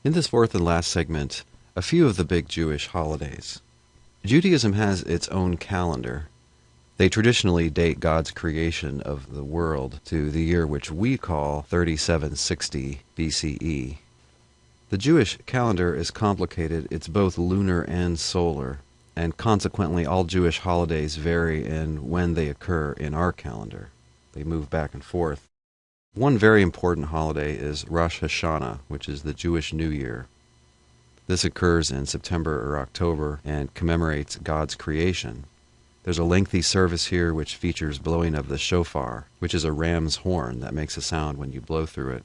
In this fourth and last segment, a few of the big Jewish holidays. Judaism has its own calendar. They traditionally date God's creation of the world to the year which we call 3760 BCE. The Jewish calendar is complicated. It's both lunar and solar, and consequently all Jewish holidays vary in when they occur in our calendar. They move back and forth. One very important holiday is Rosh Hashanah, which is the Jewish New Year. This occurs in September or October and commemorates God's creation. There's a lengthy service here which features blowing of the shofar, which is a ram's horn that makes a sound when you blow through it.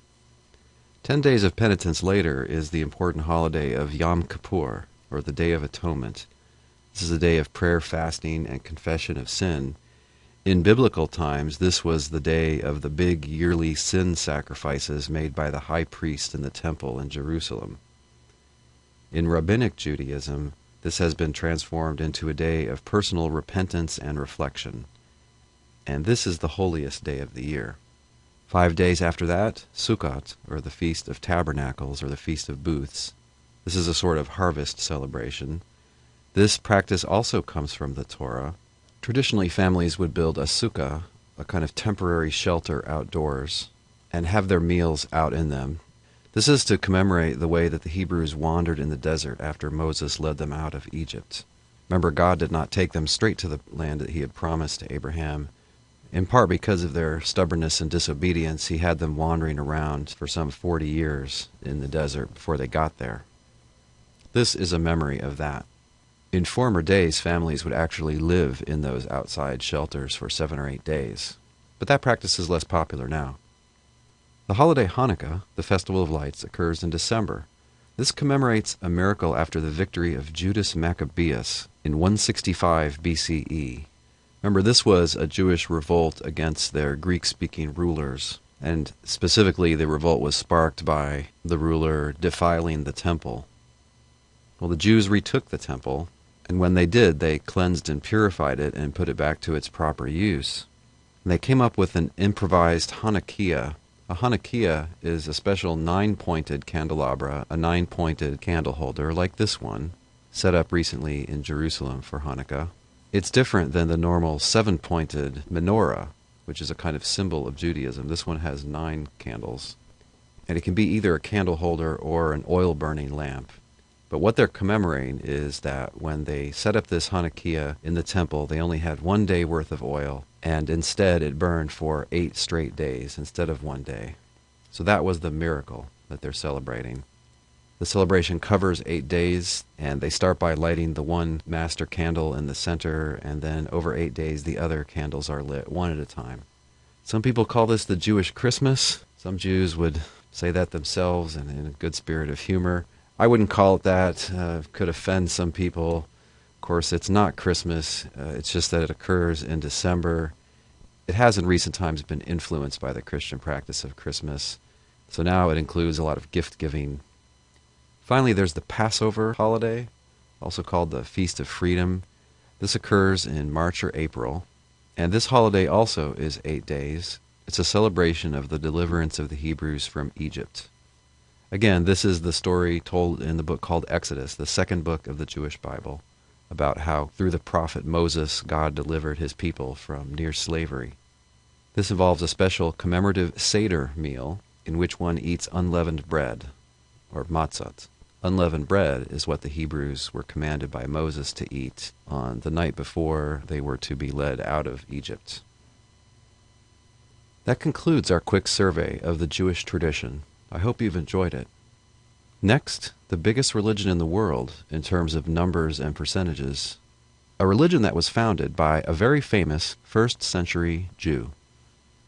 10 days of penitence later is the important holiday of Yom Kippur, or the Day of Atonement. This is a day of prayer, fasting, and confession of sin. In biblical times, this was the day of the big yearly sin sacrifices made by the high priest in the temple in Jerusalem. In Rabbinic Judaism, this has been transformed into a day of personal repentance and reflection. And this is the holiest day of the year. 5 days after that, Sukkot, or the Feast of Tabernacles, or the Feast of Booths. This is a sort of harvest celebration. This practice also comes from the Torah. Traditionally, families would build a sukkah, a kind of temporary shelter outdoors, and have their meals out in them. This is to commemorate the way that the Hebrews wandered in the desert after Moses led them out of Egypt. Remember, God did not take them straight to the land that he had promised to Abraham. In part because of their stubbornness and disobedience, he had them wandering around for some 40 years in the desert before they got there. This is a memory of that. In former days, families would actually live in those outside shelters for 7 or 8 days, but that practice is less popular now. The holiday Hanukkah, the Festival of Lights, occurs in December. This commemorates a miracle after the victory of Judas Maccabeus in 165 BCE. Remember, this was a Jewish revolt against their Greek-speaking rulers, and specifically the revolt was sparked by the ruler defiling the temple. Well, the Jews retook the temple, and when they did, they cleansed and purified it and put it back to its proper use. And they came up with an improvised Hanukkah. A Hanukkah is a special 9-pointed candelabra, a 9-pointed candle holder like this one, set up recently in Jerusalem for Hanukkah. It's different than the normal 7-pointed menorah, which is a kind of symbol of Judaism. This one has 9 candles, and it can be either a candle holder or an oil-burning lamp. But what they're commemorating is that when they set up this Hanukkah in the temple, they only had 1 day worth of oil, and instead it burned for 8 straight days instead of 1 day. So that was the miracle that they're celebrating. The celebration covers 8 days, and they start by lighting the one master candle in the center, and then over 8 days the other candles are lit, one at a time. Some people call this the Jewish Christmas. Some Jews would say that themselves in a good spirit of humor. I wouldn't call it that. Could offend some people. Of course, it's not Christmas. It's just that it occurs in December. It has in recent times been influenced by the Christian practice of Christmas. So now it includes a lot of gift-giving. Finally, there's the Passover holiday, also called the Feast of Freedom. This occurs in March or April. And this holiday also is 8 days. It's a celebration of the deliverance of the Hebrews from Egypt. Again, this is the story told in the book called Exodus, the second book of the Jewish Bible, about how through the prophet Moses, God delivered his people from near slavery. This involves a special commemorative Seder meal in which one eats unleavened bread, or matzot. Unleavened bread is what the Hebrews were commanded by Moses to eat on the night before they were to be led out of Egypt. That concludes our quick survey of the Jewish tradition. I hope you've enjoyed it. Next, the biggest religion in the world in terms of numbers and percentages. A religion that was founded by a very famous 1st century Jew.